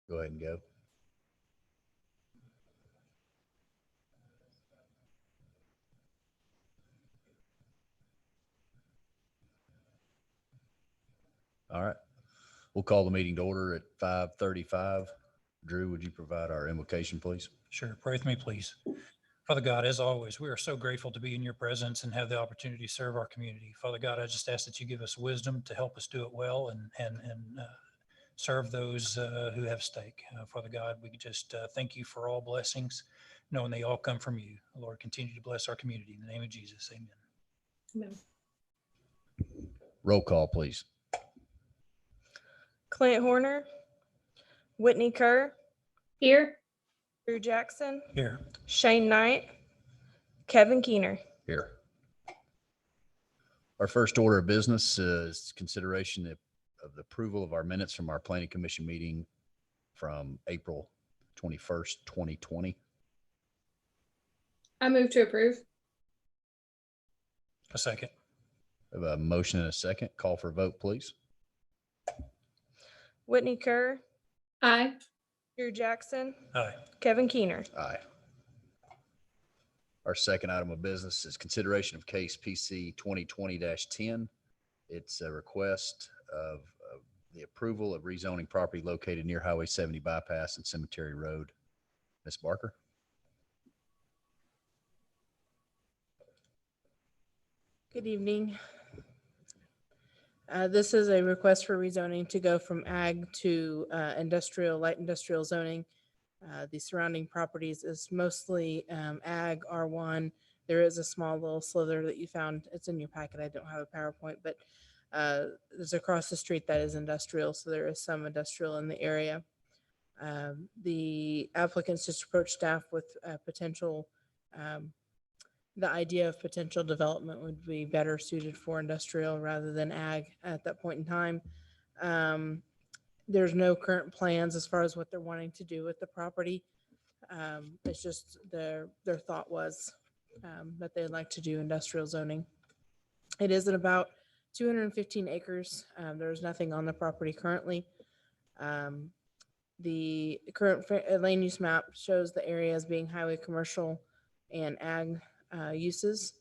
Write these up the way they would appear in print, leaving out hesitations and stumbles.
Go ahead and go. All right. We'll call the meeting to order at 5:35. Drew, would you provide our invocation, please? Sure. Pray with me, please. Father God, as always, we are so grateful to be in your presence and have the opportunity to serve our community. Father God, I just ask that you give us wisdom to help us do it well and serve those who have stake. Father God, we just thank you for all blessings, knowing they all come from you. Lord, continue to bless our community. In the name of Jesus, amen. Amen. Roll call, please. Clint Horner, Whitney Kerr, Here. Drew Jackson, Here. Shane Knight, Kevin Keener. Here. Our first order of business is consideration of the approval of our minutes from our planning commission meeting from April 21st, 2020. I move to approve. A second. We have a motion and a second. Call for a vote, please. Whitney Kerr, Aye. Drew Jackson, Aye. Kevin Keener. Aye. Our second item of business is consideration of case PC 2020-10. It's a request of the approval of rezoning property located near Highway 70 bypass and Cemetery Road. Ms. Barker? Good evening. This is a request for rezoning to go from ag to industrial, light industrial zoning. The surrounding properties is mostly ag R1. There is a small little slither that you found. It's in your packet. I don't have a PowerPoint, but there's across the street that is industrial. So there is some industrial in the area. The applicants just approached staff with potential the idea of potential development would be better suited for industrial rather than ag at that point in time. There's no current plans as far as what they're wanting to do with the property. It's just their thought was that they'd like to do industrial zoning. It is at about 215 acres. There's nothing on the property currently. The current land use map shows the area as being highway, commercial, and ag uses.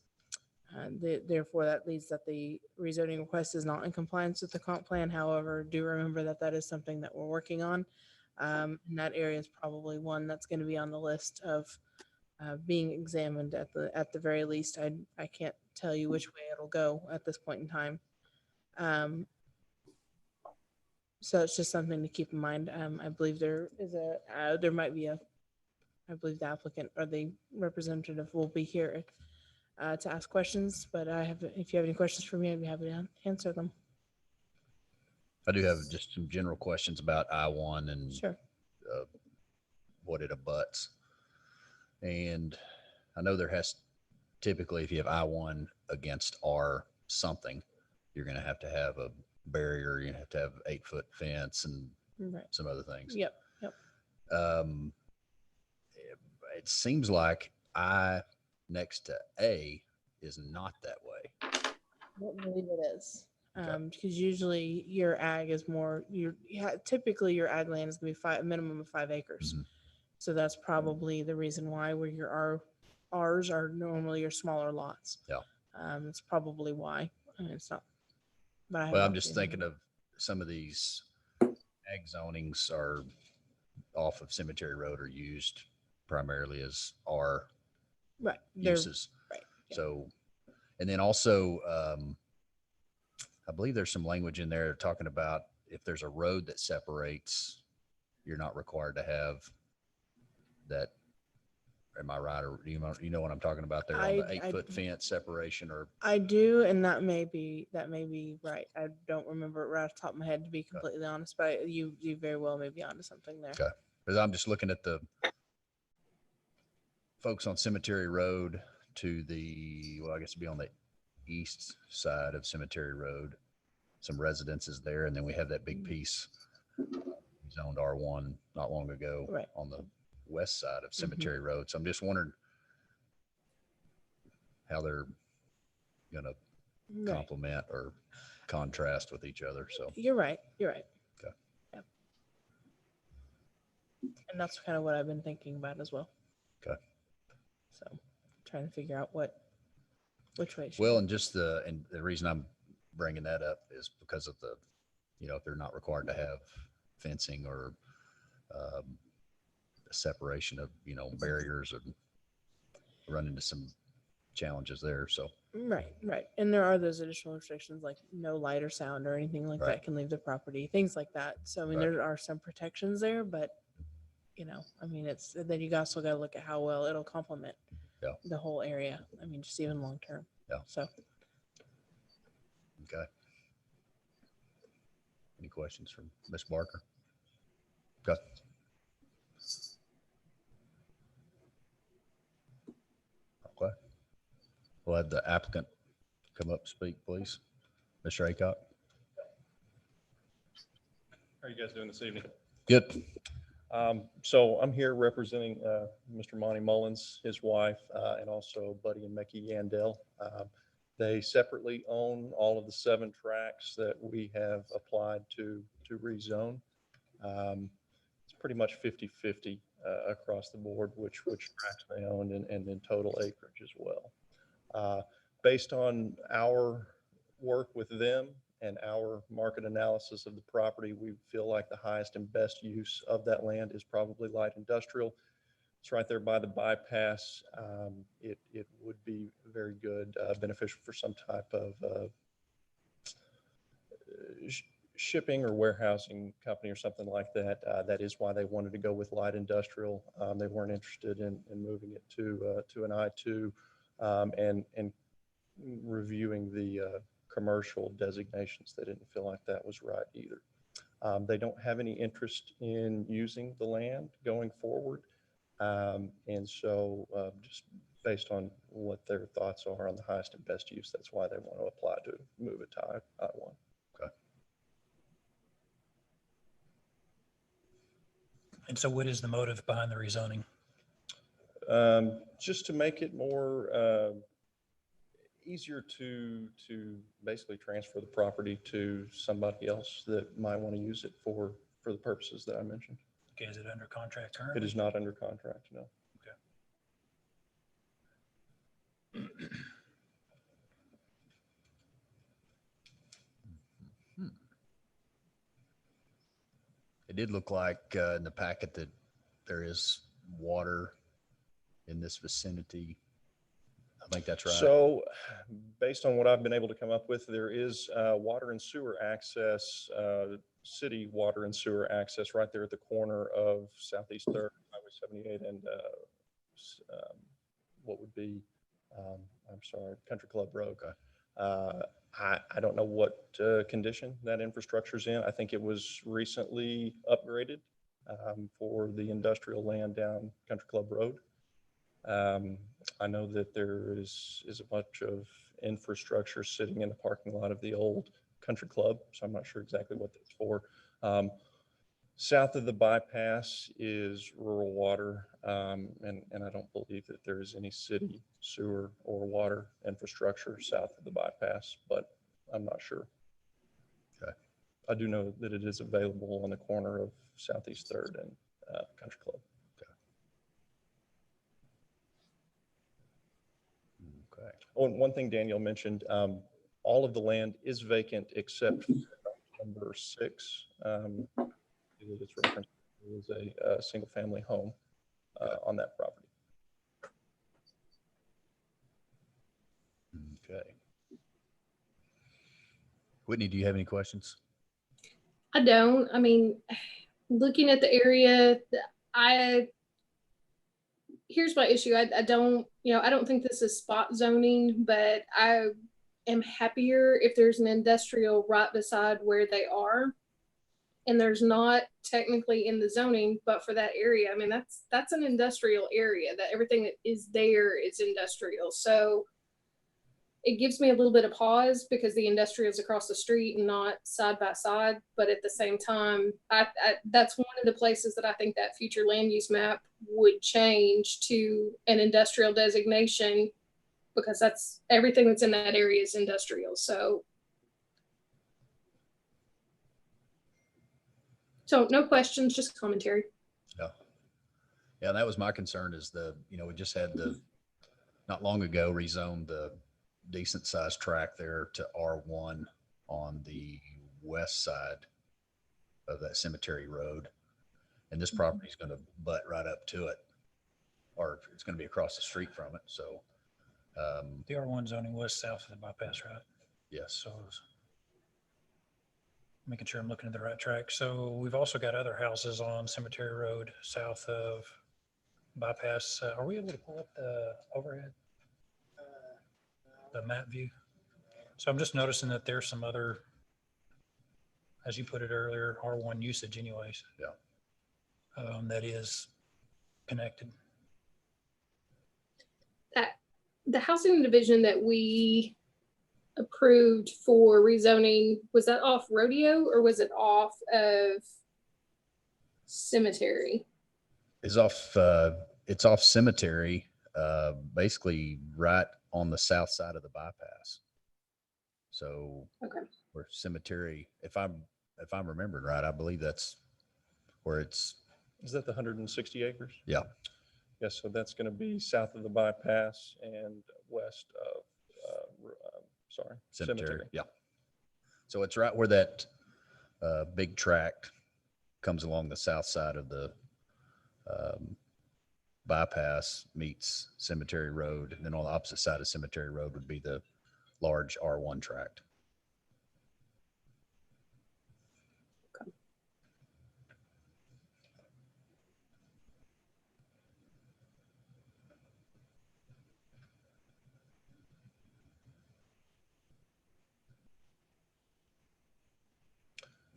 Therefore, that leads that the rezoning request is not in compliance with the comp plan. However, do remember that that is something that we're working on. And that area is probably one that's going to be on the list of being examined at the very least. I can't tell you which way it'll go at this point in time. So it's just something to keep in mind. I believe there is there might be I believe the applicant or the representative will be here to ask questions, but if you have any questions for me, I'd be happy to answer them. I do have just some general questions about I-1 and Sure. What it abuts. And I know there has typically, if you have I-1 against R something, you're going to have a barrier. You're going to have 8-foot fence and some other things. Yep. It seems like I next to A is not that way. I don't believe it is. Okay. Because usually your ag is more, typically your ag land is going to be a minimum of 5 acres. Mm-hmm. So that's probably the reason why where your R's are normally your smaller lots. Yeah. It's probably why. I mean, it's not. But Well, I'm just thinking of some of these ag zonings are off of Cemetery Road are used primarily as R uses. Right. Yeah. So, and then also, I believe there's some language in there talking about if there's a road that separates, you're not required to have that. Am I right? Or you know what I'm talking about there on the 8-foot fence separation or? I do. And that may be right. I don't remember it right off the top of my head, to be completely honest, but you very well may be onto something there. Okay. Because I'm just looking at the folks on Cemetery Road to the, well, I guess it'd be on the east side of Cemetery Road, some residences there. And then we have that big piece zoned R1 not long ago on the west side of Cemetery Road. So I'm just wondering how they're going to complement or contrast with each other. So you're right. Okay. Yep. And that's kind of what I've been thinking about as well. Okay. So trying to figure out which way. Well, and the reason I'm bringing that up is because of the, if they're not required to have fencing or a separation of, barriers, and run into some challenges there. So, Right. And there are those additional restrictions like no light or sound or anything like Right. that can leave the property, things like that. So, I mean, Right. there are some protections there, but I mean, then you also got to look at how well it'll complement the whole area. I mean, just even long term. Yeah. So, okay. Any questions from Ms. Barker? Okay. Okay. We'll have the applicant come up and speak, please. Mr. Aycock. How are you guys doing this evening? Good. So I'm here representing Mr. Monty Mullins, his wife, and also Buddy and Mickey Yandell. They separately own all of the 7 tracts that we have applied to rezone. It's pretty much 50-50 across the board, which tracts they own and in total acreage as well. Based on our work with them and our market analysis of the property, we feel like the highest and best use of that land is probably light industrial. It's right there by the bypass. It would be very good, beneficial for some type of shipping or warehousing company or something like that. That is why they wanted to go with light industrial. They weren't interested in moving it to an I2 and reviewing the commercial designations. They didn't feel like that was right either. They don't have any interest in using the land going forward. And so just based on what their thoughts are on the highest and best use, that's why they want to apply to move it to I1. Okay. And so what is the motive behind the rezoning? Just to make it more easier to basically transfer the property to somebody else that might want to use it for the purposes that I mentioned. Okay, is it under contract currently? It is not under contract, no. It did look like in the packet that there is water in this vicinity. I think that's right. So based on what I've been able to come up with, there is water and sewer access, city water and sewer access right there at the corner of Southeast 3rd, Highway 78 and what would be, I'm sorry, Country Club Road. Okay. I don't know what condition that infrastructure's in. I think it was recently upgraded for the industrial land down Country Club Road. I know that there is a bunch of infrastructure sitting in the parking lot of the old country club, so I'm not sure exactly what that's for. South of the bypass is rural water, and I don't believe that there is any city sewer or water infrastructure south of the bypass, but I'm not sure. Okay. I do know that it is available on the corner of Southeast 3rd and Country Club. Okay. Oh, and one thing Daniel mentioned, all of the land is vacant except number 6. It's referenced as a single family home on that property. Okay. Whitney, do you have any questions? I don't. I mean, looking at the area, here's my issue. I don't think this is spot zoning, but I am happier if there's an industrial right beside where they are. And there's not technically in the zoning, but for that area, I mean, that's an industrial area, that everything that is there is industrial. So it gives me a little bit of pause because the industrial is across the street and not side by side. But at the same time, that's one of the places that I think that future land use map would change to an industrial designation, because that's everything that's in that area is industrial. So no questions, just commentary. Yeah. Yeah, that was my concern is we just had not long ago, rezoned the decent sized tract there to R1 on the west side of that cemetery road. And this property is going to butt right up to it, or it's going to be across the street from it. So, The R1 zoning was south of the bypass, right? yes. So making sure I'm looking at the right track. So we've also got other houses on Cemetery Road south of bypass. Are we able to pull up the overhead? The map view? So I'm just noticing that there's some other, as you put it earlier, R1 usage anyways. Yeah. That is connected. The housing division that we approved for rezoning, was that off Rodeo or was it off of Cemetery? It's off Cemetery, basically right on the south side of the bypass. So Okay. where Cemetery, if I'm remembering right, I believe that's where it's. Is that the 160 acres? Yeah. Yes, so that's going to be south of the bypass and west of, cemetery. Yeah. So it's right where that big tract comes along the south side of the bypass, meets Cemetery Road. And then on the opposite side of Cemetery Road would be the large R1 tract.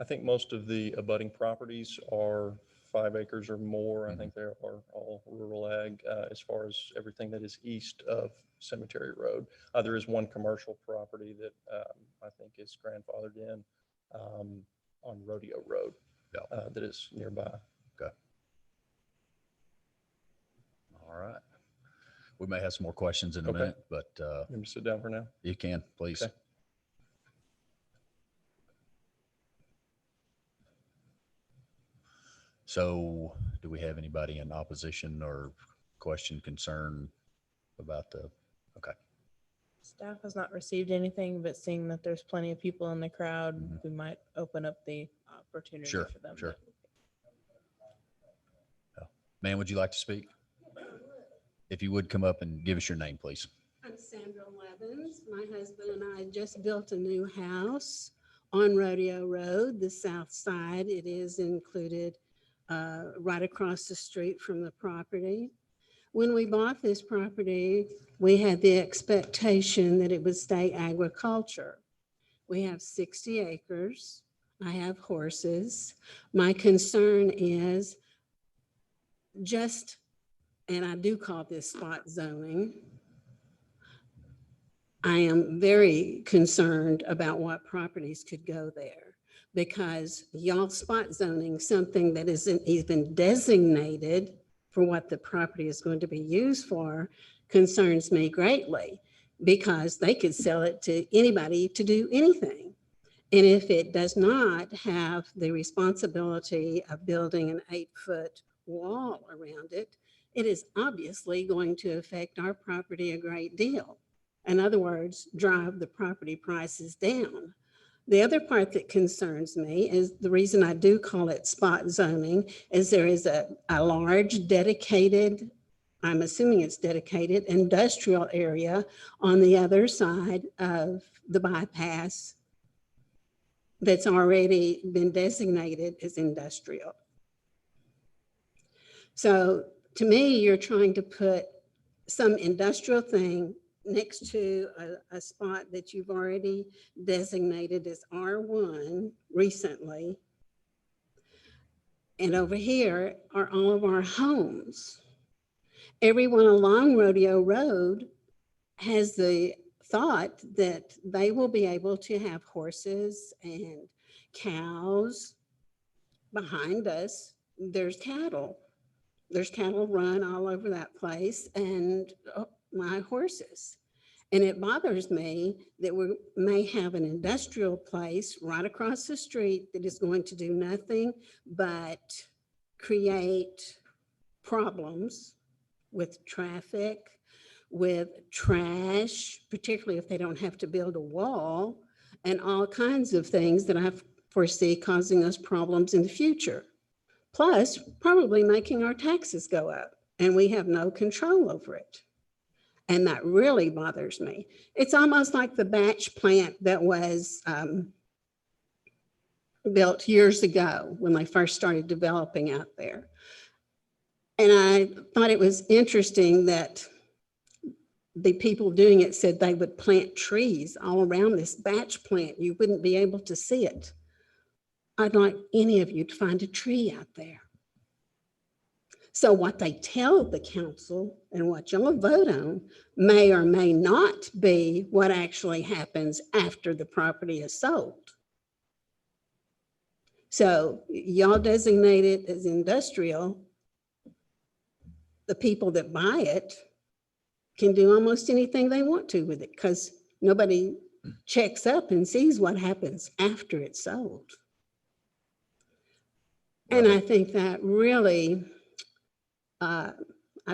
I think most of the abutting properties are 5 acres or more. I think they are all rural ag as far as everything that is east of Cemetery Road. There is one commercial property that I think is grandfathered in on Rodeo Road that is nearby. Okay. All right. We may have some more questions in a minute, but Let me sit down for now. you can, please. Okay. So do we have anybody in opposition or question, concern about okay. Staff has not received anything, but seeing that there's plenty of people in the crowd, we might open up the opportunity Sure, for them. sure. Ma'am, would you like to speak? If you would come up and give us your name, please. I'm Sandra Levins. My husband and I just built a new house on Rodeo Road, the south side. It is included right across the street from the property. When we bought this property, we had the expectation that it would stay agriculture. We have 60 acres. I have horses. My concern is and I do call this spot zoning, I am very concerned about what properties could go there, because y'all spot zoning something that isn't even designated for what the property is going to be used for concerns me greatly, because they could sell it to anybody to do anything. And if it does not have the responsibility of building an 8-foot wall around it, it is obviously going to affect our property a great deal. In other words, drive the property prices down. The other part that concerns me is the reason I do call it spot zoning is there is a large dedicated, I'm assuming it's dedicated, industrial area on the other side of the bypass that's already been designated as industrial. So to me, you're trying to put some industrial thing next to a spot that you've already designated as R1 recently. And over here are all of our homes. Everyone along Rodeo Road has the thought that they will be able to have horses and cows. Behind us, there's cattle. There's cattle run all over that place, and my horses. And it bothers me that we may have an industrial place right across the street that is going to do nothing but create problems with traffic, with trash, particularly if they don't have to build a wall, and all kinds of things that I foresee causing us problems in the future. Plus, probably making our taxes go up, and we have no control over it. And that really bothers me. It's almost like the batch plant that was built years ago when they first started developing out there. And I thought it was interesting that the people doing it said they would plant trees all around this batch plant. You wouldn't be able to see it. I'd like any of you to find a tree out there. So what they tell the council and what y'all vote on may or may not be what actually happens after the property is sold. So y'all designate it as industrial. The people that buy it can do almost anything they want to with it because nobody checks up and sees what happens after it's sold. And I think that really, I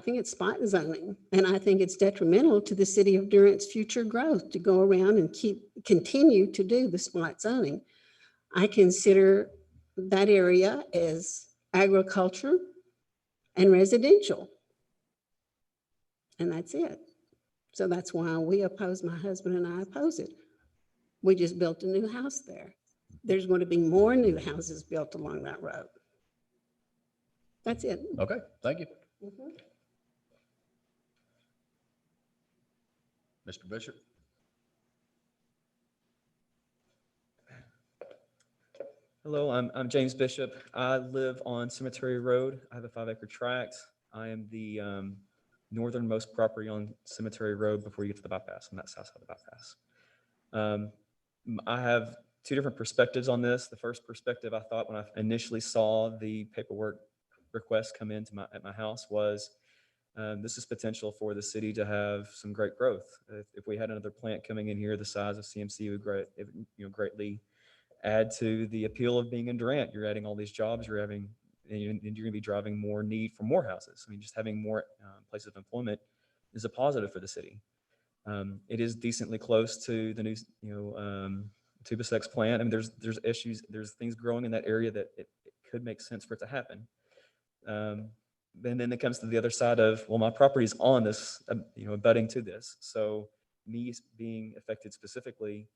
think it's spot zoning, and I think it's detrimental to the city of Durant's future growth to go around and continue to do the spot zoning. I consider that area as agriculture and residential. And that's it. So that's why we oppose, my husband and I oppose it. We just built a new house there. There's going to be more new houses built along that road. That's it. Okay, thank you. Mr. Bishop? Hello, I'm James Bishop. I live on Cemetery Road. I have a 5-acre tract. I am the northernmost property on Cemetery Road before you get to the bypass, on that south side of the bypass. I have two different perspectives on this. The first perspective I thought when I initially saw the paperwork request come into at my house was this is potential for the city to have some great growth. If we had another plant coming in here the size of CMC, would greatly add to the appeal of being in Durant. You're adding all these jobs, you're going to be driving more need for more houses. I mean, just having more places of employment is a positive for the city. It is decently close to the new, Tubisex plant. I mean, there's issues, there's things growing in that area that it could make sense for it to happen. And then it comes to the other side of, well, my property's on this, abutting to this. So me being affected specifically,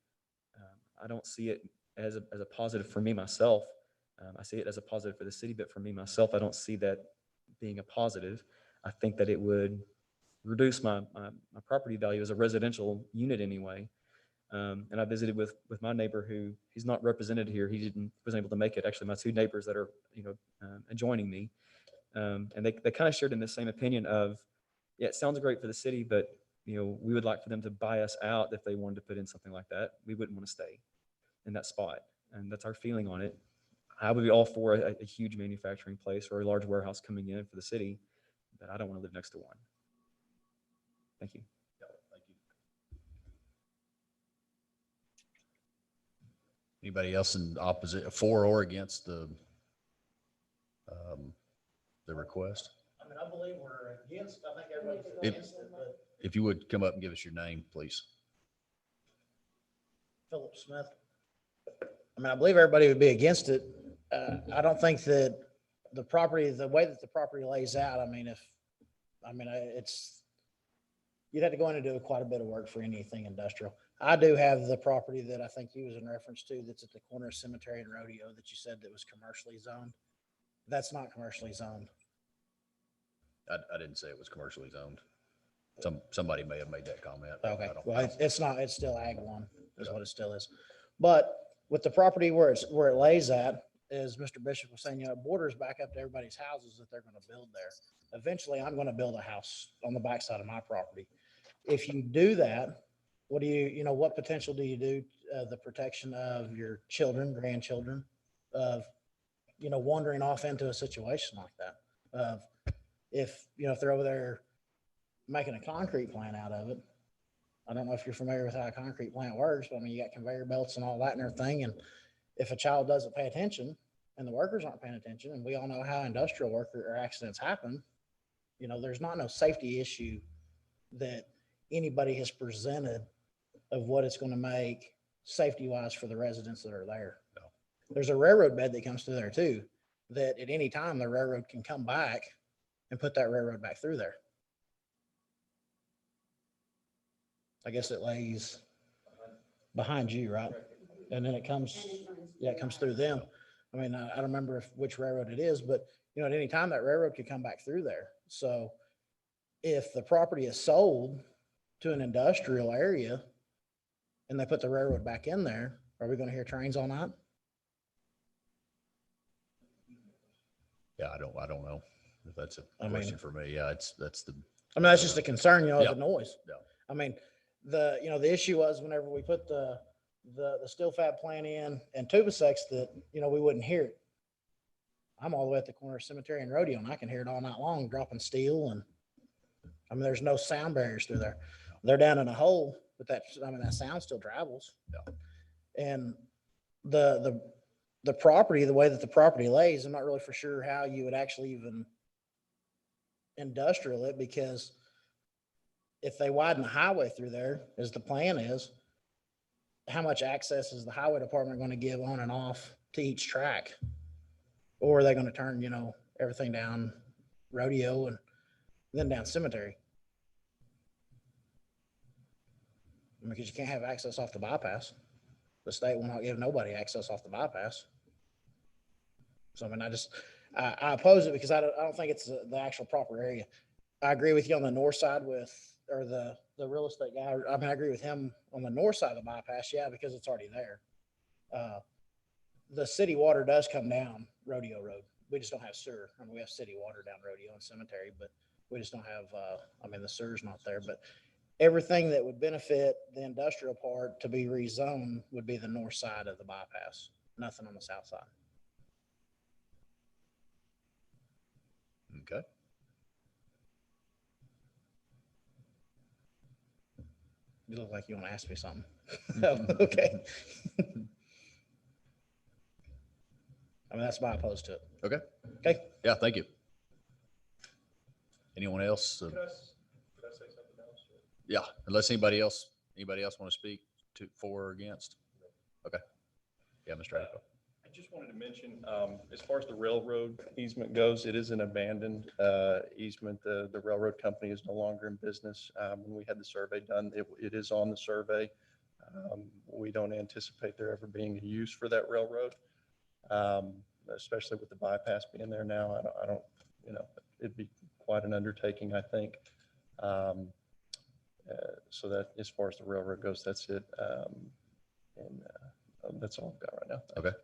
I don't see it as a positive for me myself. I see it as a positive for the city, but for me myself, I don't see that being a positive. I think that it would reduce my property value as a residential unit anyway. And I visited with my neighbor who he's not represented here. He wasn't able to make it. Actually, my two neighbors that are adjoining me, and they kind of shared in the same opinion of, yeah, it sounds great for the city, but we would like for them to buy us out if they wanted to put in something like that. We wouldn't want to stay in that spot, and that's our feeling on it. I would be all for a huge manufacturing place or a large warehouse coming in for the city, but I don't want to live next to one. Thank you. Thank you. Anybody else in opposite, for or against the request? I mean, I believe we're against, I think everybody's against it, but If you would come up and give us your name, please. Philip Smith. I mean, I believe everybody would be against it. I don't think that the way that the property lays out, you'd have to go in and do quite a bit of work for anything industrial. I do have the property that I think you was in reference to that's at the corner of Cemetery and Rodeo that you said that was commercially zoned. That's not commercially zoned. I didn't say it was commercially zoned. Somebody may have made that comment. Okay, well, it's not, it's still Ag 1 is what it still is. But with the property where it lays at, as Mr. Bishop was saying, it borders back up to everybody's houses that they're going to build there. Eventually, I'm going to build a house on the backside of my property. If you do that, what potential do you do, the protection of your children, grandchildren, of, wandering off into a situation like that? If they're over there making a concrete plant out of it, I don't know if you're familiar with how a concrete plant works, but I mean, you got conveyor belts and all that and everything. And if a child doesn't pay attention and the workers aren't paying attention, and we all know how industrial worker or accidents happen, There's not no safety issue that anybody has presented of what it's going to make safety wise for the residents that are there. No. There's a railroad bed that comes through there too, that at any time the railroad can come back and put that railroad back through there. I guess it lays behind you, right? And then it comes, yeah, it comes through them. I mean, I don't remember which railroad it is, but at any time that railroad could come back through there. So if the property is sold to an industrial area and they put the railroad back in there, are we going to hear trains all night? Yeah, I don't know if that's a I question mean- for me. Yeah, that's That's just a concern, Yeah. the noise. Yeah. I mean, the issue was whenever we put the steel fab plant in Tubasex that, we wouldn't hear it. I'm all the way at the corner of Cemetery and Rodeo and I can hear it all night long dropping steel, and I mean, there's no sound barriers through there. They're down in a hole, but that sound still travels. Yeah. And the property, the way that the property lays, I'm not really for sure how you would actually even industrial it, because if they widen the highway through there, as the plan is, how much access is the highway department going to give on and off to each track? Or are they going to turn, everything down Rodeo and then down Cemetery? I mean, because you can't have access off the bypass. The state will not give nobody access off the bypass. So, I mean, I oppose it because I don't think it's the actual proper area. I agree with you on the north side or the real estate guy. I mean, I agree with him on the north side of the bypass. Yeah, because it's already there. The city water does come down Rodeo Road. We just don't have sewer. I mean, we have city water down Rodeo and Cemetery, but we just don't have, the sewer's not there. But everything that would benefit the industrial part to be rezoned would be the north side of the bypass, nothing on the south side. okay. You look like you want to ask me something. Oh, okay. I mean, that's my opposed to it. Okay. Okay. Yeah, thank you. Anyone else? Could I say something else? Yeah, unless anybody else want to speak for or against? Okay. Yeah, Mr. Adco. I just wanted to mention, as far as the railroad easement goes, it is an abandoned easement. The railroad company is no longer in business. When we had the survey done, it is on the survey. We don't anticipate there ever being a use for that railroad, especially with the bypass being there now. I don't, it'd be quite an undertaking, I think. So that as far as the railroad goes, that's it. And that's all I've got right now. Thanks. Okay.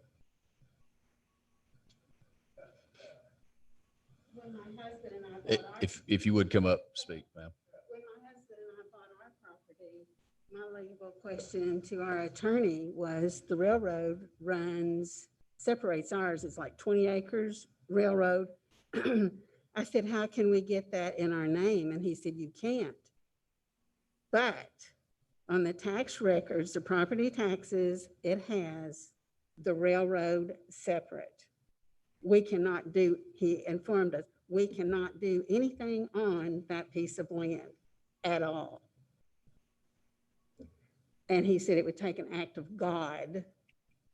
When my husband and I bought our, If you would come up, speak, ma'am. when my husband and I bought our property, my legal question to our attorney was the railroad separates ours. It's like 20 acres railroad. I said, how can we get that in our name? And he said, you can't. But on the tax records, the property taxes, it has the railroad separate. We cannot do, he informed us, we cannot do anything on that piece of land at all. And he said it would take an act of God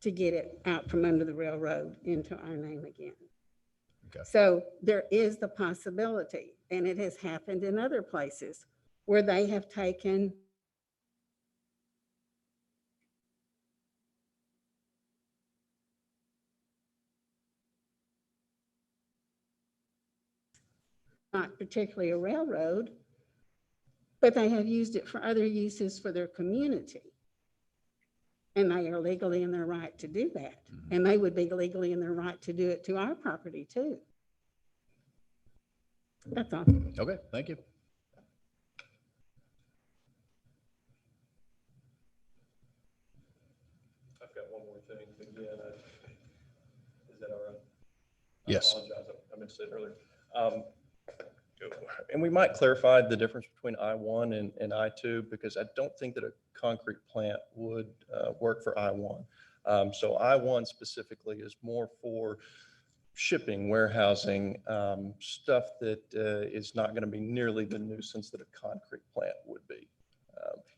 to get it out from under the railroad into our name again. Okay. So there is the possibility, and it has happened in other places where they have taken not particularly a railroad, but they have used it for other uses for their community. And they are legally in their right to do that. Mhm. And they would be legally in their right to do it to our property too. That's all. Okay, thank you. I've got one more thing. Again, is that all right? Yes. I apologize. I meant to say it earlier. And we might clarify the difference between I-1 and I-2, because I don't think that a concrete plant would work for I-1. So I-1 specifically is more for shipping, warehousing, stuff that is not going to be nearly the nuisance that a concrete plant would be.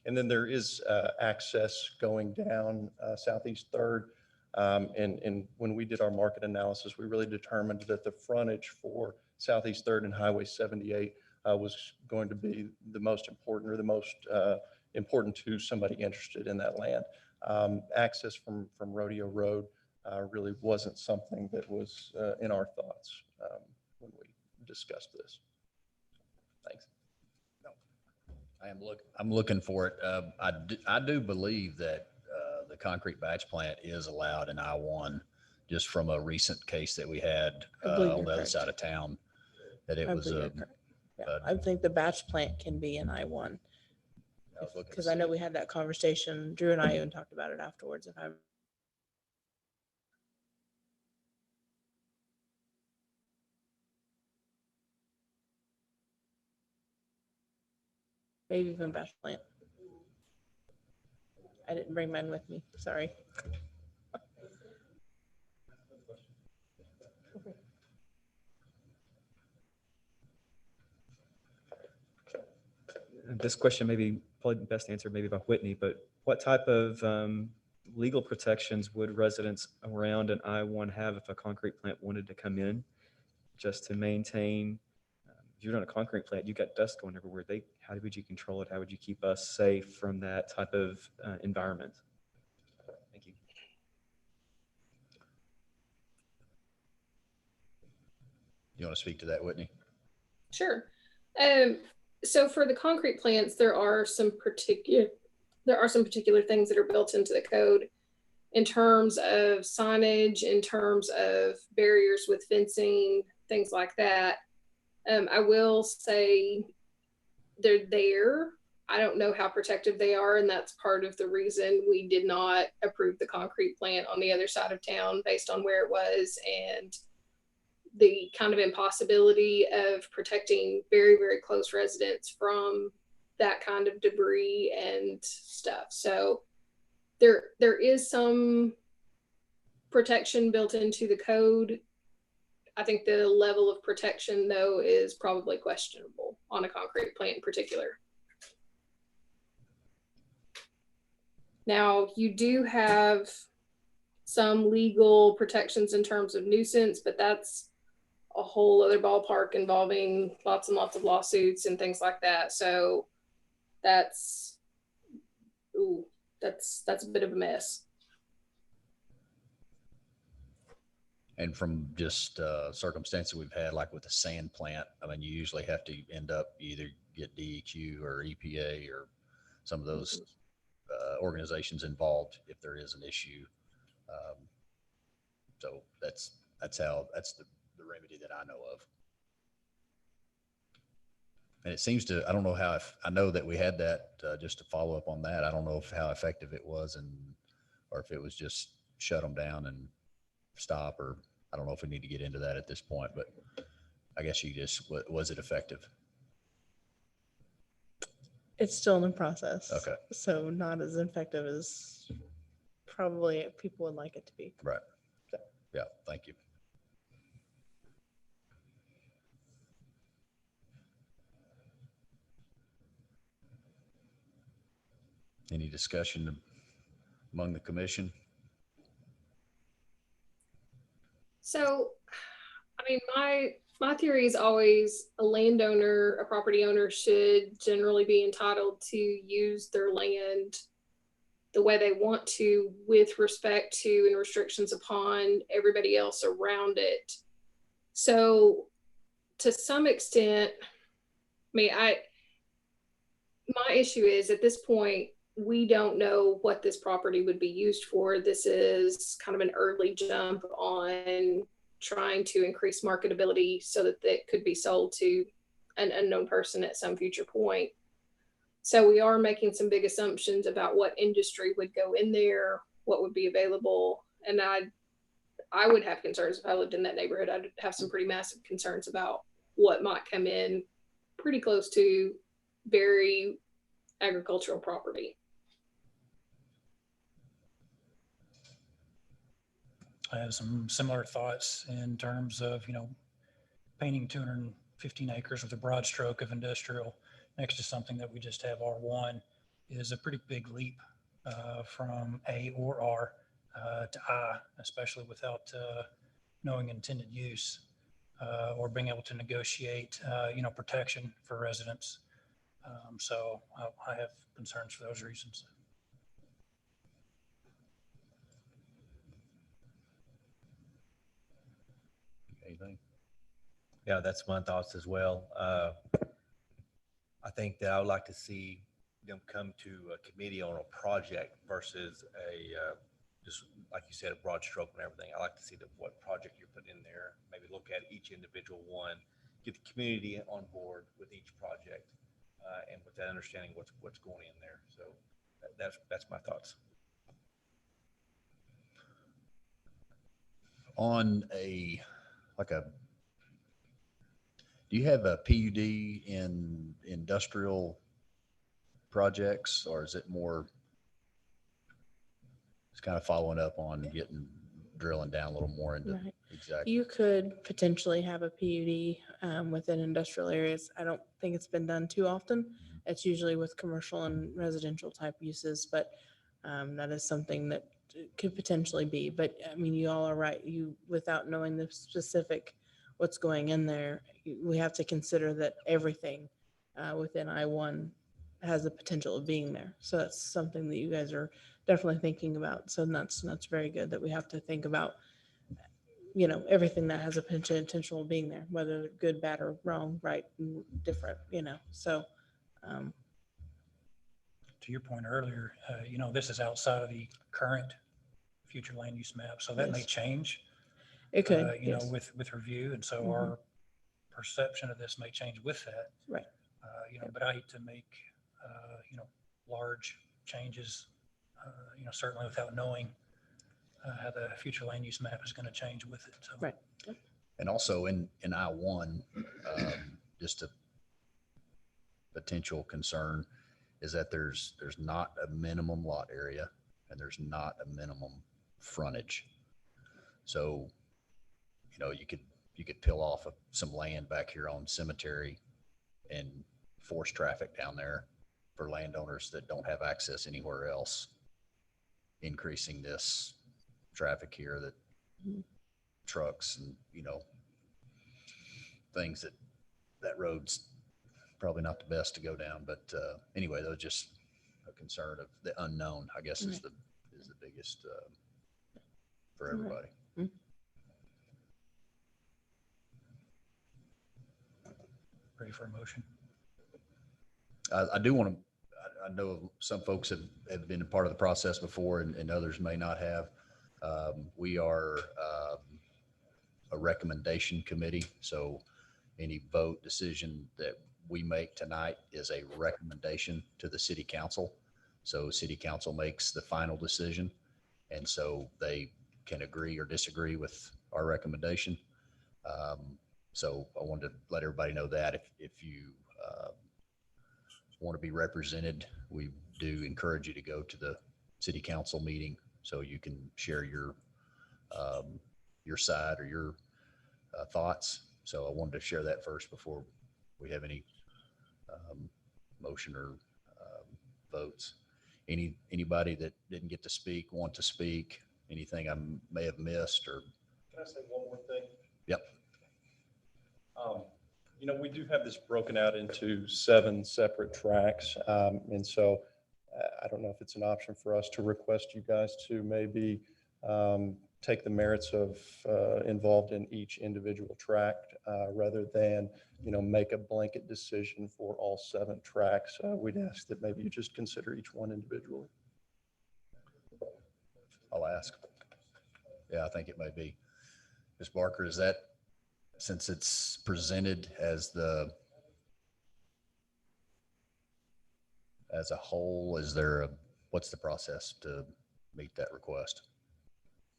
And then there is access going down Southeast Third. And when we did our market analysis, we really determined that the frontage for Southeast Third and Highway 78 was going to be the most important, or the most important to somebody interested in that land. Access from Rodeo Road really wasn't something that was in our thoughts when we discussed this. Thanks. I'm looking for it. I do believe that the concrete batch plant is allowed in I-1, just from a recent case that we had I believe on you're the other correct. side of town, that it I was believe a. you're correct. Yeah, uh, I think the batch plant can be in I-1, I was looking to because I know see. we had that conversation. Drew and I even talked about it afterwards. If I'm maybe even batch plant. I didn't bring mine with me. Sorry. This question may be probably best answered maybe by Whitney, but what type of legal protections would residents around an I-1 have if a concrete plant wanted to come in just to maintain? If you're on a concrete plant, you got dust going everywhere. How would you control it? How would you keep us safe from that type of environment? Thank you. You want to speak to that, Whitney? Sure. So for the concrete plants, there are some particular things that are built into the code in terms of signage, in terms of barriers with fencing, things like that. I will say they're there. I don't know how protective they are, and that's part of the reason we did not approve the concrete plant on the other side of town based on where it was and the kind of impossibility of protecting very, very close residents from that kind of debris and stuff. So there is some protection built into the code. I think the level of protection, though, is probably questionable on a concrete plant in particular. Now, you do have some legal protections in terms of nuisance, but that's a whole other ballpark involving lots and lots of lawsuits and things like that. So that's a bit of a mess. And from just circumstances we've had, like with the sand plant, I mean, you usually have to end up either get DEQ or EPA or some of those organizations involved if there is an issue. So that's the remedy that I know of. And it seems to, I don't know how, I know that we had that, just to follow up on that. I don't know how effective it was, or if it was just shut them down and stop, or I don't know if we need to get into that at this point, but I guess was it effective? It's still in process. Okay. So not as effective as probably people would like it to be. Right. Yeah. Thank you. Any discussion among the commission? So, I mean, my theory is always a landowner, a property owner should generally be entitled to use their land the way they want to, with respect to and restrictions upon everybody else around it. So to some extent, I mean, my issue is at this point, we don't know what this property would be used for. This is kind of an early jump on trying to increase marketability so that it could be sold to an unknown person at some future point. So we are making some big assumptions about what industry would go in there, what would be available. And I would have concerns if I lived in that neighborhood. I'd have some pretty massive concerns about what might come in pretty close to very agricultural property. I have some similar thoughts in terms of, painting 215 acres with a broad stroke of industrial next to something that we just have R1 is a pretty big leap from A or R to I, especially without knowing intended use or being able to negotiate, protection for residents. So I have concerns for those reasons. Anything? Yeah, that's my thoughts as well. I think that I would like to see them come to a committee on a project versus just like you said, a broad stroke and everything. I like to see what project you're putting in there, maybe look at each individual one, get the community on board with each project, and with that understanding what's going in there. So that's my thoughts. On do you have a PUD in industrial projects, or is it more, it's kind of following up on drilling down a little more into Right. exactly? You could potentially have a PUD within industrial areas. I don't think it's been done too often. It's usually with commercial and residential type uses, but that is something that could potentially be. But I mean, you all are right. Without knowing the specific what's going in there, we have to consider that everything within I-1 has the potential of being there. So that's something that you guys are definitely thinking about. So that's very good that we have to think about, everything that has a potential of being there, whether good, bad, or wrong, right, and different, so. To your point earlier, this is outside of the current future land use map, so that may Yes. change. It could, yes. With review, and so Mhm. our perception of this may change with that. Right. But I hate to make large changes, certainly without knowing how the future land use map is going to change with it. So. Right. And also in I-1, just a potential concern is that there's not a minimum lot area and there's not a minimum frontage. So, you could peel off of some land back here on Cemetery and force traffic down there for landowners that don't have access anywhere else, increasing this traffic here that trucks and, things that road's probably not the best to go down. But anyway, that was just a concern of the unknown, I guess, is the biggest for everybody. Ready for a motion? I do want to, I know some folks have been a part of the process before and others may not have. We are a recommendation committee. So any vote decision that we make tonight is a recommendation to the city council. So city council makes the final decision. And so they can agree or disagree with our recommendation. So I wanted to let everybody know that if you want to be represented, we do encourage you to go to the city council meeting so you can share your side or your thoughts. So I wanted to share that first before we have any motion or votes. Anybody that didn't get to speak, want to speak, anything I may have missed or? Can I say one more thing? Yep. We do have this broken out into 7 separate tracks. And so I don't know if it's an option for us to request you guys to maybe take the merits of involved in each individual tract rather than, make a blanket decision for all 7 tracks. We'd ask that maybe you just consider each one individually. I'll ask. Yeah, I think it may be. Ms. Barker, is that, since it's presented as a whole, what's the process to meet that request?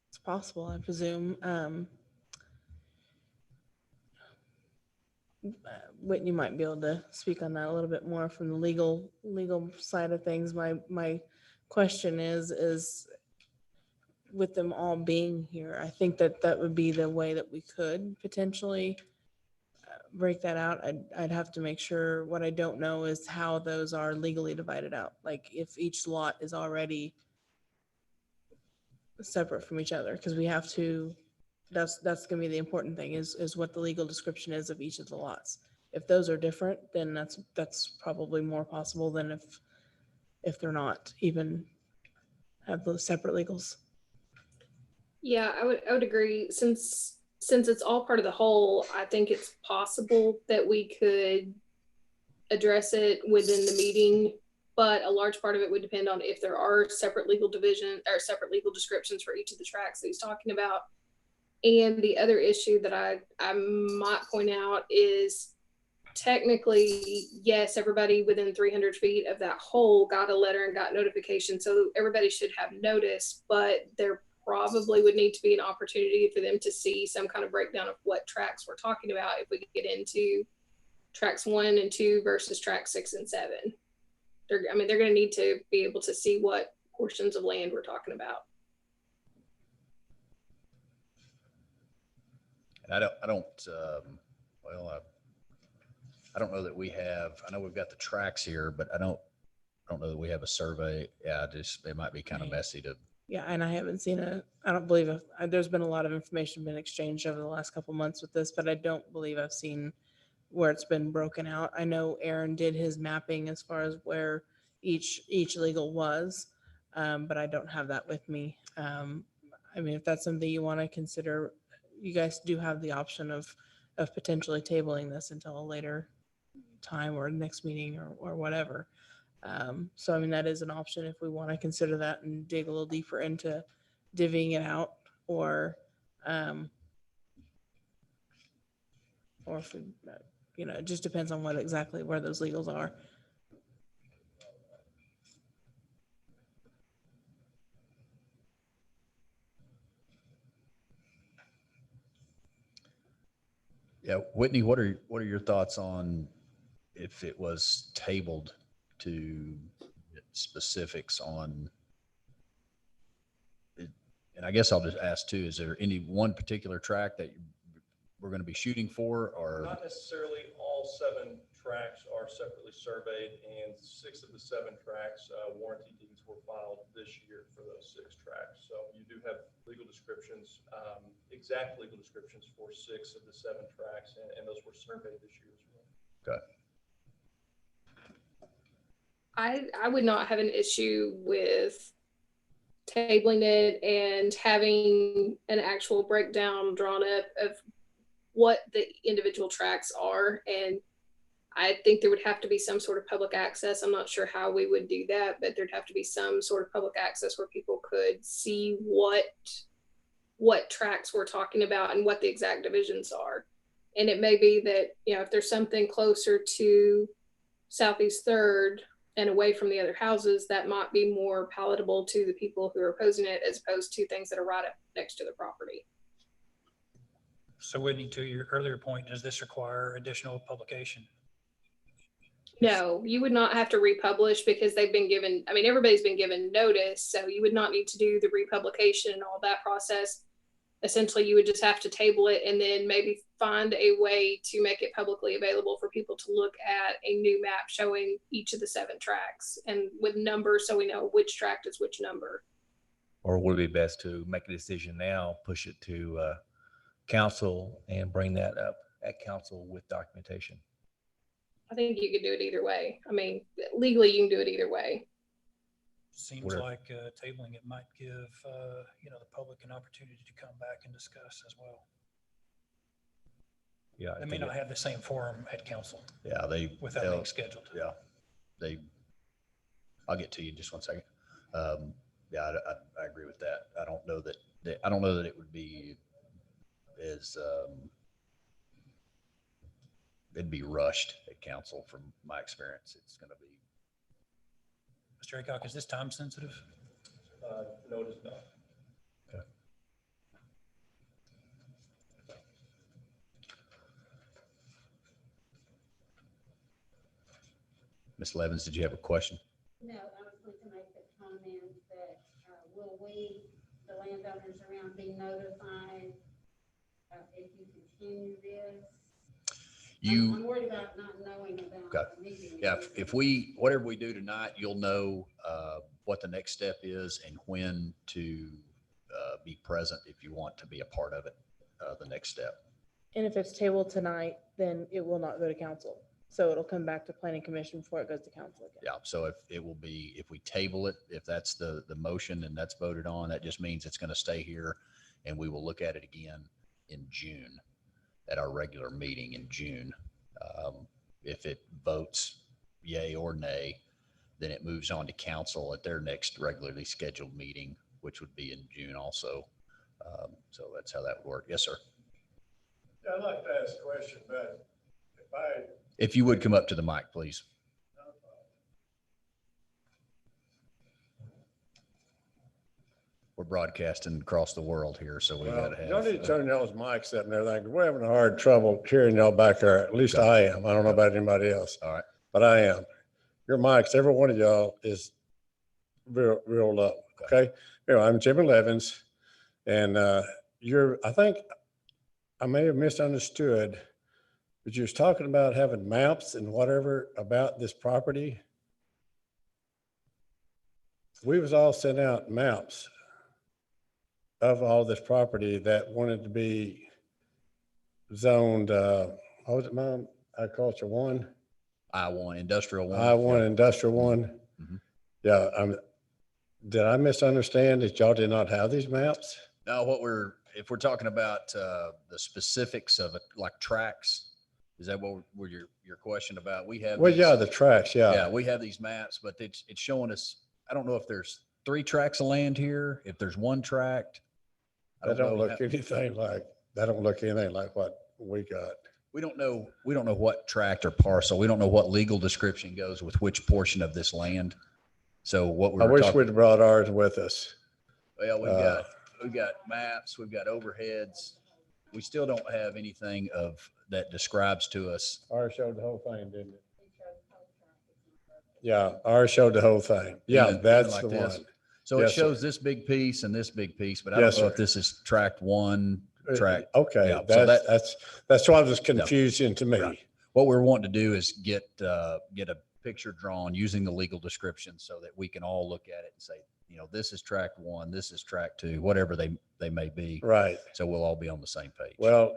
It's possible, I presume. Whitney might be able to speak on that a little bit more from the legal side of things. My question is with them all being here, I think that that would be the way that we could potentially break that out. I'd have to make sure. What I don't know is how those are legally divided out. Like if each lot is already separate from each other, because we have to, that's gonna be the important thing is what the legal description is of each of the lots. If those are different, then that's probably more possible than if they're not even have those separate legals. Yeah, I would agree. Since it's all part of the whole, I think it's possible that we could address it within the meeting, but a large part of it would depend on if there are separate legal division or separate legal descriptions for each of the tracks that he's talking about. And the other issue that I might point out is technically, yes, everybody within 300 feet of that hole got a letter and got notification. So everybody should have notice, but there probably would need to be an opportunity for them to see some kind of breakdown of what tracks we're talking about if we get into tracks 1 and 2 versus tracks 6 and 7. They're going to need to be able to see what portions of land we're talking about. And I don't know that we have, I know we've got the tracks here, but I don't know that we have a survey. Yeah, it might be kind of messy to. Yeah, and I haven't seen I don't believe there's been a lot of information been exchanged over the last couple months with this, but I don't believe I've seen where it's been broken out. I know Aaron did his mapping as far as where each legal was, but I don't have that with me. I mean, if that's something you want to consider, you guys do have the option of potentially tabling this until a later time or next meeting or whatever. So, I mean, that is an option if we want to consider that and dig a little deeper into divvying it out, or if we, it just depends on what exactly where those legals are. Yeah, Whitney, what are your thoughts on if it was tabled to specifics on it? And I guess I'll just ask too, is there any one particular track that we're going to be shooting for, or? Not necessarily. All 7 tracks are separately surveyed, and 6 of the 7 tracks, warranty deeds were filed this year for those 6 tracks. So you do have legal descriptions, exact legal descriptions for 6 of the 7 tracks, and those were surveyed this year as well. Okay. I would not have an issue with tabling it and having an actual breakdown drawn up of what the individual tracks are. And I think there would have to be some sort of public access. I'm not sure how we would do that, but there'd have to be some sort of public access where people could see what tracks we're talking about and what the exact divisions are. And it may be that, if there's something closer to Southeast 3rd and away from the other houses, that might be more palatable to the people who are opposing it, as opposed to things that are right up next to the property. So Whitney, to your earlier point, does this require additional publication? No, you would not have to republish because they've been given, everybody's been given notice, so you would not need to do the republication and all that process. Essentially, you would just have to table it and then maybe find a way to make it publicly available for people to look at a new map showing each of the 7 tracks and with numbers so we know which tract is which number. Or would it be best to make a decision now, push it to council and bring that up at council with documentation? I think you could do it either way. Legally, you can do it either way. Seems like tabling it might give the public an opportunity to come back and discuss as well. Yeah, They may not have the same forum at council. Yeah, without being scheduled. Yeah, I'll get to you in just one second. Yeah, I agree with that. I don't know that it would be as it'd be rushed at council from my experience. It's going to be. Mr. Aycock, is this time sensitive? No, it is not. Okay. Ms. Levins, did you have a question? No, I was going to make the comment that will we, the landowners, be notified if you continue this? You, I'm worried about not knowing Okay. about the meeting. yeah, if we, whatever we do tonight, you'll know what the next step is and when to be present if you want to be a part of it, the next step. And if it's tabled tonight, then it will not go to council. So it'll come back to planning commission before it goes to council again. Yeah, so if it will be, if we table it, if that's the motion and that's voted on, that just means it's going to stay here and we will look at it again in June at our regular meeting in June. If it votes yay or nay, then it moves on to council at their next regularly scheduled meeting, which would be in June also. So that's how that would work. Yes, sir. Yeah, I'd like to ask a question, but If you would come up to the mic, please. We're broadcasting across the world here, so we well, gotta have. y'all need to turn y'all's mics up and everything, 'cause we're having a hard trouble hearing y'all back there. At least Okay. I am. I don't know about anybody else, All right. but I am. Your mics, every one of y'all is real low. Okay. Anyway, I'm Jim Levins, and I think I may have misunderstood, but you was talking about having maps and whatever about this property. We was all sent out maps of all this property that wanted to be zoned, what was it, Mom? Agriculture 1? I-1, industrial one. I-1, Yeah. industrial 1? Mhm. Yeah, did I misunderstand that y'all did not have these maps? No, if we're talking about the specifics of it, like tracks, is that what your question about? We have. Well, these- yeah, the tracks, Yeah, yeah. we have these maps, but it's showing us, I don't know if there's 3 tracks of land here, if there's 1 tract. I That don't know. look anything like, that don't look anything like what we got. We don't know what tract or parcel. We don't know what legal description goes with which portion of this land. So what I we're wish talking, we'd brought ours with us. well, we've got maps, we've got overheads. We still don't have anything that describes to us. Ours showed the whole thing, didn't it? Yeah, ours showed the whole thing. Yeah, Even that's like the this. one. So it Yes, sir. shows this big piece and this big piece, but I don't Yes, know sir. if this is tract 1, tract. Okay, Yeah, so that's what was confusing to me. Right. What we're wanting to do is get a picture drawn using the legal description so that we can all look at it and say, this is tract 1, this is tract 2, whatever they may be. Right. So we'll all be on the same page. Well,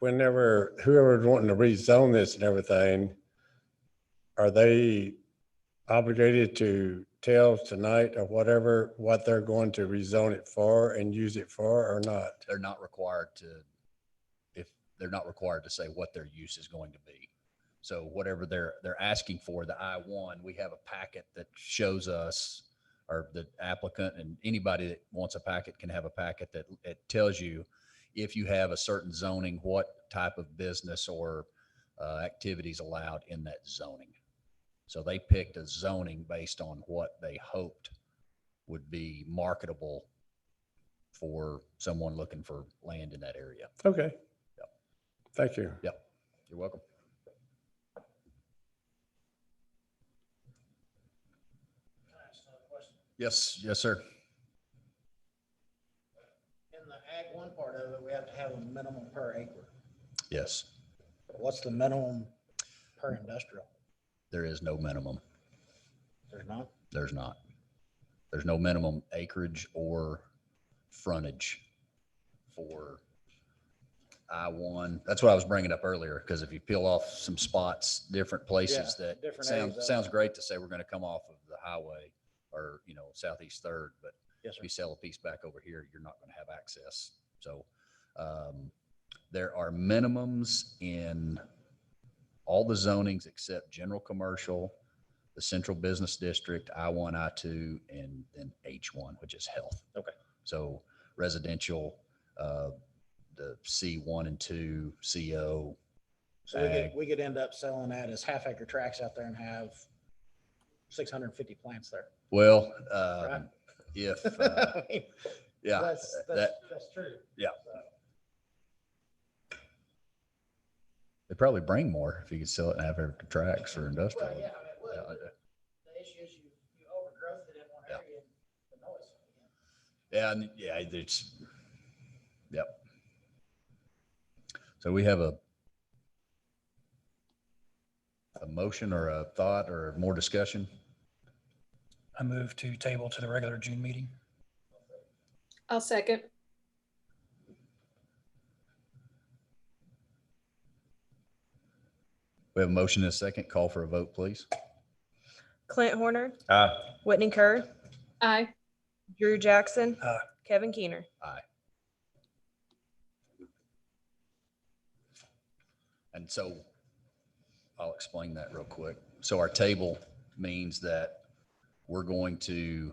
whoever's wanting to rezone this and everything, are they obligated to tell tonight or whatever, what they're going to rezone it for and use it for or not? They're not required to say what their use is going to be. So whatever they're asking for, the I-1, we have a packet that shows us, or the applicant and anybody that wants a packet can have a packet that it tells you if you have a certain zoning, what type of business or activities allowed in that zoning. So they picked a zoning based on what they hoped would be marketable for someone looking for land in that area. Okay. Yep. Thank you. Yep. You're welcome. Can I ask another question? Yes, yes, sir. In the ag 1 part of it, we have to have a minimum per acre. Yes, What's the minimum per industrial? there is no minimum. There's none? There's not. There's no minimum acreage or frontage for I-1. That's what I was bringing up earlier, because if you peel off some spots, different places Yeah, that different sounds areas. sounds great to say we're going to come off of the highway or, Southeast Third, but Yes, if sir. you sell a piece back over here, you're not going to have access. So there are minimums in all the zonings except general commercial, the central business district, I-1, I-2, and then H1, which is health. Okay. So residential, the C1 and 2, CO. So we could end up selling that as half acre tracts out there and have 650 plants there. Well, Right. if, I mean, yeah, That's true. Yeah. They'd probably bring more if you could sell it in half acre tracts for industrial. Well, yeah, I mean, it would. Yeah, The issue is you overgrowth it in one Yeah. area and the noise. Yeah, and yeah, Yep. So we have a motion or a thought or more discussion? I move to table to the regular June meeting. I'll second. We have a motion and a second. Call for a vote, please. Clint Horner, Aye. Whitney Kerr, Aye. Drew Jackson, Aye. Kevin Keener. Aye. And so I'll explain that real quick. So our table means that we're going to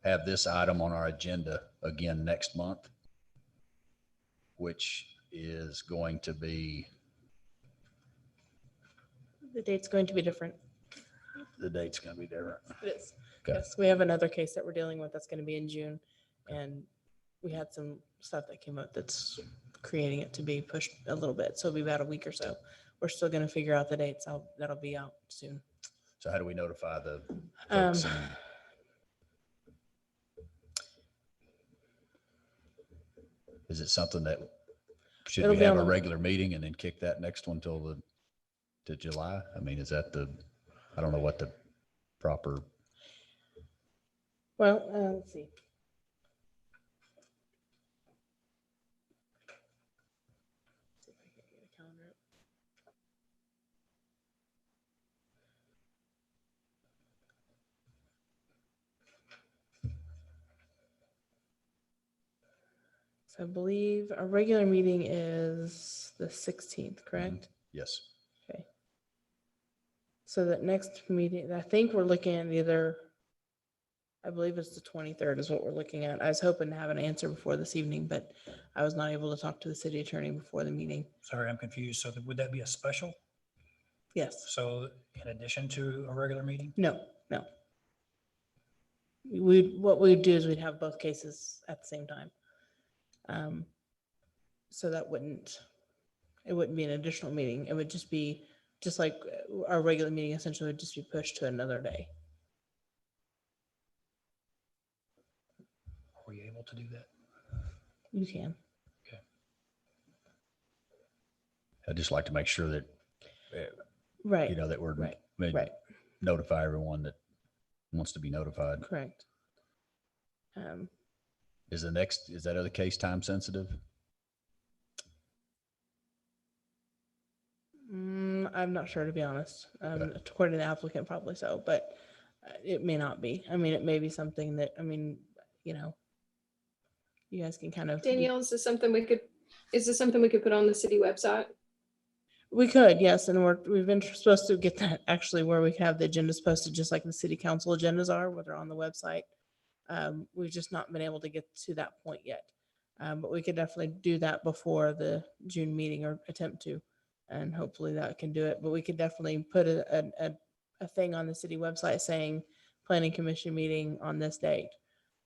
have this item on our agenda again next month, which is going to be, The date's going to be different. the date's going to be different. It is. Okay. Yes, we have another case that we're dealing with that's going to be in June. And we had some stuff that came up that's creating it to be pushed a little bit. So it'll be about a week or so. We're still going to figure out the dates. That'll be out soon. So how do we notify the Um, folks? Is it something that, should It'll we be have on a the- regular meeting and then kick that next one till to July? I mean, is that I don't know what the proper, Well, let's see. See if I can get a calendar up. So I believe our regular meeting is the 16th, correct? yes. Okay. So that next meeting, I think we're looking at either, I believe it's the 23rd is what we're looking at. I was hoping to have an answer before this evening, but I was not able to talk to the city attorney before the meeting. Sorry, I'm confused. So would that be a special? Yes. So in addition to a regular meeting? No. What we'd do is we'd have both cases at the same time. So that it wouldn't be an additional meeting. It would just be, just like our regular meeting essentially would just be pushed to another day. Are we able to do that? You can. I'd just like to make sure that, Right. that we're, Right. we Right. notify everyone that wants to be notified. Correct. Is that other case time sensitive? I'm not sure, to be honest. Okay. According to the applicant, probably so, but it may not be. I mean, it may be something that, you guys can kind of. Danielle, is this something we could put on the city website? We could, yes, and we've been supposed to get that actually where we can have the agendas posted, just like the city council agendas are, where they're on the website. We've just not been able to get to that point yet. But we could definitely do that before the June meeting, or attempt to, and hopefully that can do it. But we could definitely put a thing on the city website saying planning commission meeting on this date.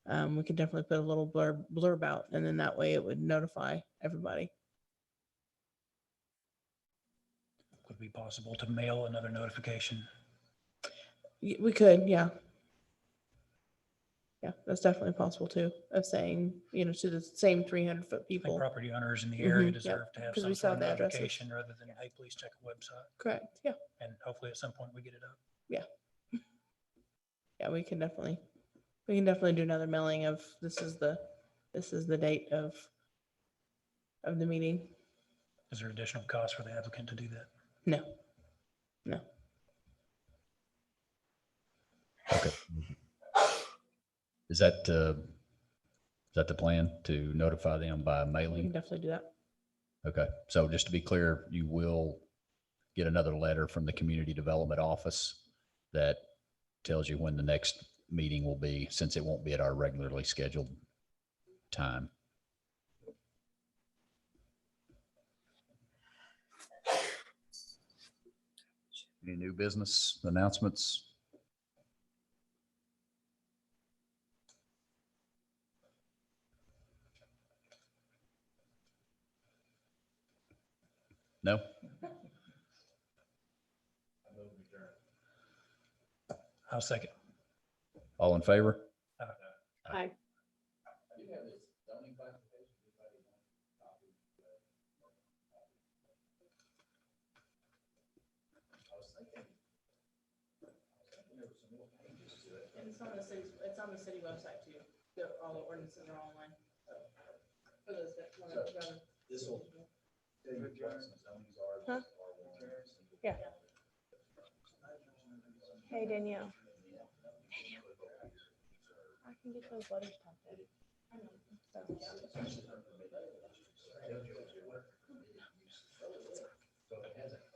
We could definitely put a little blurb out, and then that way it would notify everybody. Would it be possible to mail another notification? We could, yeah. Yeah, that's definitely possible too, of saying, to the same 300-foot I think people. property owners in the area Mhm, deserve to have 'cause we some saw sort of the addresses. notification rather than, hey, please check the website. Correct, yeah. And hopefully at some point we get it up. Yeah, we can definitely do another mailing of this is the date of the meeting. Is there additional cost for the applicant to do that? No. Okay. Is that the plan, to notify them by We can mailing? definitely do that. Okay. So just to be clear, you will get another letter from the community development office that tells you when the next meeting will be, since it won't be at our regularly scheduled time. Any new business announcements? No? I'll second. All in favor? Aye. And it's on the city website too. All the ordinances are online. For those that want to run. This will. Huh? Yeah. Hey, Danielle. I can get those letters typed in. So it hasn't